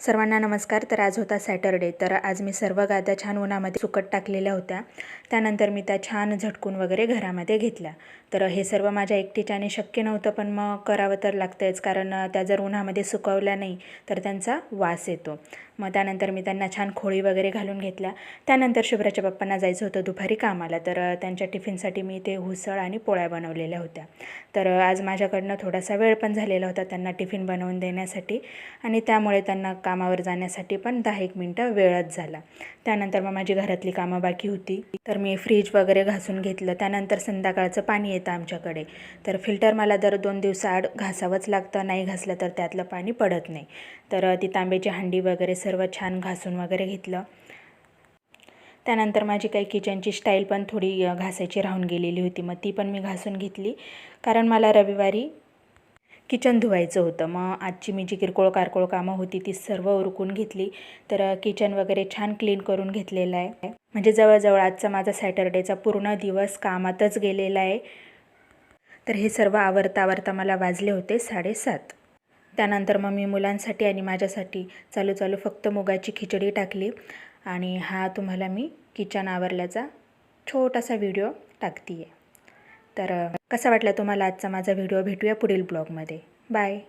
सर्वांना नमस्कार. तर आज होता सॅटरडे. तर आज मी सर्व गाद्या छान उन्हामध्ये सुकत टाकलेल्या होत्या. त्यानंतर मी त्या छान झटकून वगैरे घरामध्ये घेतल्या. तर हे सर्व माझ्या एकटीच्याने शक्य नव्हतं, पण मग करावं तर लागतंच, कारण त्या जर उन्हामध्ये सुकवल्या नाही तर त्यांचा वास येतो. मग त्यानंतर मी त्यांना छान खोळी वगैरे घालून घेतल्या. त्यानंतर शुभ्राच्या पप्पांना जायचं होतं दुपारी कामाला, तर त्यांच्या टिफिनसाठी मी ते उसळ आणि पोळ्या बनवलेल्या होत्या. तर आज माझ्याकडनं थोडासा वेळ पण झालेला होता त्यांना टिफिन बनवून देण्यासाठी, आणि त्यामुळे त्यांना कामावर जाण्यासाठी पण 10-1 मिनटं वेळच झाला. त्यानंतर मग माझी घरातली कामं बाकी होती, तर मी फ्रीज वगैरे घासून घेतलं. त्यानंतर संध्याकाळचं पाणी येतं आमच्याकडे, तर फिल्टर मला दर 2 दिवसाआड घासावंच लागतं. नाही घासलं तर त्यातलं पाणी पडत नाही. तर ती तांब्याची हंडी वगैरे सर्व छान घासून वगैरे घेतलं. त्यानंतर माझी काही किचनची स्टाईल पण थोडी घासायची राहून गेलेली होती, मग ती पण मी घासून घेतली, कारण मला रविवारी किचन धुवायचं होतं. मग आजची मी जी किरकोळ कारकोळ कामं होती ती सर्व उरकून घेतली. तर किचन वगैरे छान क्लीन करून घेतलेलं आहे. म्हणजे जवळजवळ आजचा माझा सॅटरडेचा पूर्ण दिवस कामातच गेलेला आहे. तर हे सर्व आवरता मला वाजले होते 7:30. त्यानंतर मग मी मुलांसाठी आणि माझ्यासाठी चालू फक्त मुगाची खिचडी टाकली, आणि हा तुम्हाला मी किचन आवरल्याचा छोटासा व्हिडिओ टाकते आहे. तर कसा वाटला तुम्हाला आजचा माझा व्हिडिओ? भेटूया पुढील ब्लॉगमध्ये. बाय.